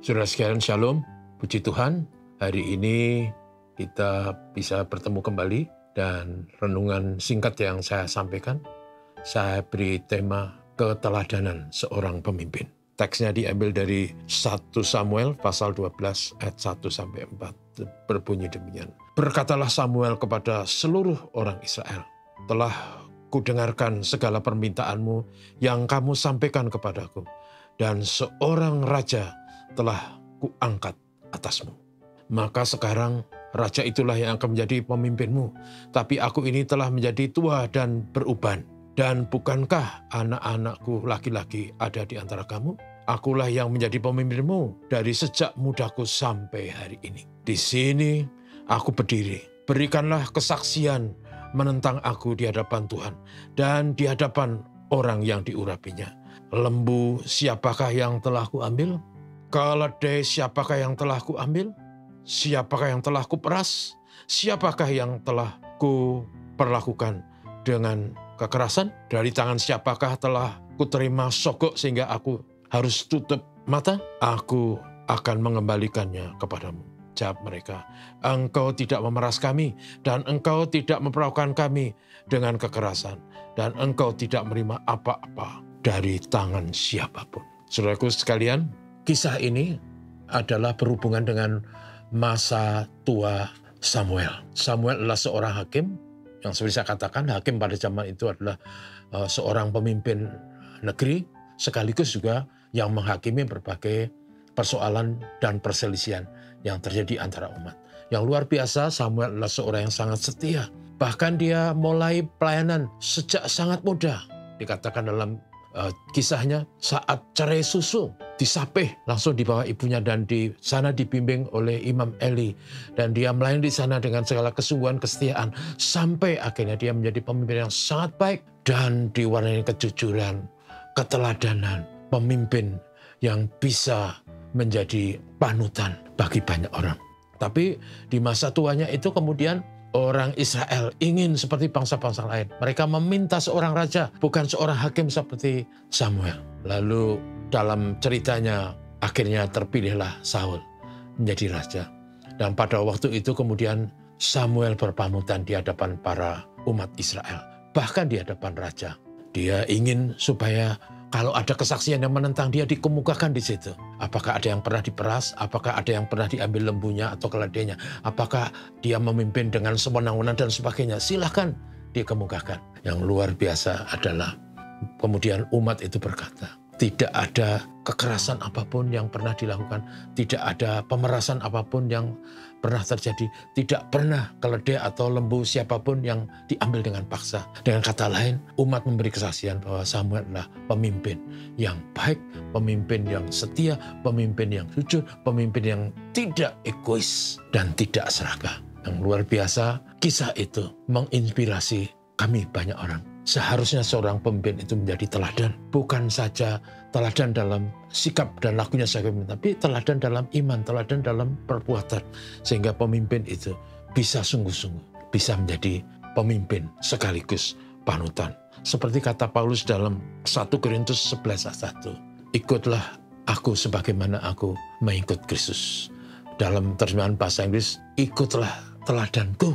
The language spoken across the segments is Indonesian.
Saudara sekalian, shalom. Puji Tuhan, hari ini kita bisa bertemu kembali dan renungan singkat yang saya sampaikan, saya beri tema keteladanan seorang pemimpin. Teksnya diambil dari 1 Samuel pasal 12 ayat 1-4. Berbunyi demikian. Berkatalah Samuel kepada seluruh orang Israel, telah kudengarkan segala permintaanmu yang kamu sampaikan kepadaku, dan seorang raja telah kuangkat atasmu. Maka sekarang raja itulah yang akan menjadi pemimpinmu. Tapi aku ini telah menjadi tua dan beruban. Dan bukankah anak-anakku laki-laki ada di antara kamu? Akulah yang menjadi pemimpinmu dari sejak mudaku sampai hari ini. Di sini aku berdiri. Berikanlah kesaksian menentang aku di hadapan Tuhan dan di hadapan orang yang diurapinya. Lembu siapakah yang telah kuambil? Keledai siapakah yang telah kuambil? Siapakah yang telah kuperas? Siapakah yang telah kuperlakukan dengan kekerasan? Dari tangan siapakah telah kuterima sogok sehingga aku harus tutup mata? Aku akan mengembalikannya kepadamu. Jawab mereka, engkau tidak memeras kami, dan engkau tidak memperlakukan kami dengan kekerasan, dan engkau tidak menerima apa-apa dari tangan siapapun. Saudaraku sekalian, kisah ini adalah berhubungan dengan masa tua Samuel. Samuel adalah seorang hakim, yang seperti saya katakan, hakim pada zaman itu adalah seorang pemimpin negeri, sekaligus juga yang menghakimi berbagai persoalan dan perselisihan yang terjadi antara umat. Yang luar biasa, Samuel adalah seorang yang sangat setia. Bahkan dia mulai pelayanan sejak sangat muda. Dikatakan dalam kisahnya saat cerai susu, disapih langsung dibawa ibunya dan di sana dibimbing oleh Imam Eli, dan dia melayani di sana dengan segala kesungguhan, kesetiaan, sampai akhirnya dia menjadi pemimpin yang sangat baik dan diwarnai kejujuran, keteladanan, pemimpin yang bisa menjadi panutan bagi banyak orang. Tapi di masa tuanya itu kemudian orang Israel ingin seperti bangsa-bangsa lain. Mereka meminta seorang raja, bukan seorang hakim seperti Samuel. Lalu dalam ceritanya akhirnya terpilihlah Saul menjadi raja. Dan pada waktu itu kemudian Samuel berpanutan di hadapan para umat Israel. Bahkan di hadapan raja. Dia ingin supaya kalau ada kesaksian yang menentang dia dikemukakan di situ. Apakah ada yang pernah diperas? Apakah ada yang pernah diambil lembunya atau keledainya? Apakah dia memimpin dengan sewenang-wenang dan sebagainya? Silahkan dikemukakan. Yang luar biasa adalah kemudian umat itu berkata, tidak ada kekerasan apapun yang pernah dilakukan, tidak ada pemerasan apapun yang pernah terjadi, tidak pernah keledai atau lembu siapapun yang diambil dengan paksa. Dengan kata lain, umat memberi kesaksian bahwa Samuel adalah pemimpin yang baik, pemimpin yang setia, pemimpin yang jujur, pemimpin yang tidak egois dan tidak serakah. Yang luar biasa, kisah itu menginspirasi kami banyak orang. Seharusnya seorang pemimpin itu menjadi teladan. Bukan saja teladan dalam sikap dan lakunya sebagai pemimpin, tapi teladan dalam iman, teladan dalam perbuatan. Sehingga pemimpin itu bisa sungguh-sungguh, bisa menjadi pemimpin sekaligus panutan. Seperti kata Paulus dalam 1 Korintus 11 ayat 1. Ikutlah aku sebagaimana aku mengikut Kristus. Dalam terjemahan bahasa Inggris, ikutlah teladanku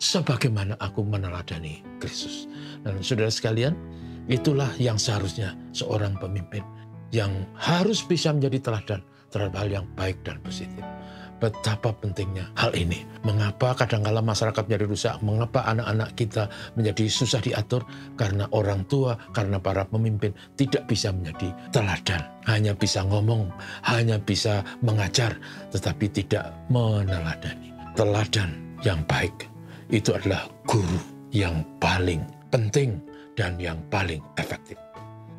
sebagaimana aku meneladani Kristus. Dan saudara sekalian, itulah yang seharusnya seorang pemimpin yang harus bisa menjadi teladan terhadap hal yang baik dan positif. Betapa pentingnya hal ini. Mengapa kadang-kala masyarakat menjadi rusak? Mengapa anak-anak kita menjadi susah diatur? Karena orang tua, karena para pemimpin tidak bisa menjadi teladan. Hanya bisa ngomong, hanya bisa mengajar, tetapi tidak meneladani. Teladan yang baik itu adalah guru yang paling penting dan yang paling efektif.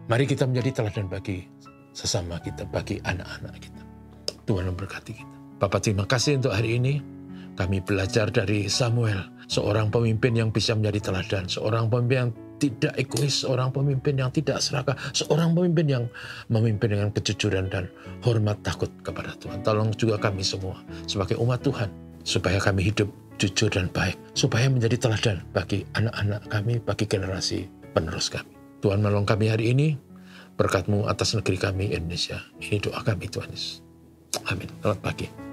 Mari kita menjadi teladan bagi sesama kita, bagi anak-anak kita. Tuhan memberkati kita. Bapak, terima kasih untuk hari ini. Kami belajar dari Samuel, seorang pemimpin yang bisa menjadi teladan, seorang pemimpin yang tidak egois, seorang pemimpin yang tidak serakah, seorang pemimpin yang memimpin dengan kejujuran dan hormat takut kepada Tuhan. Tolong juga kami semua sebagai umat Tuhan, supaya kami hidup jujur dan baik, supaya menjadi teladan bagi anak-anak kami, bagi generasi penerus kami. Tuhan menolong kami hari ini, berkat-Mu atas negeri kami Indonesia. Ini doa kami Tuhan Yesus. Amin. Selamat pagi.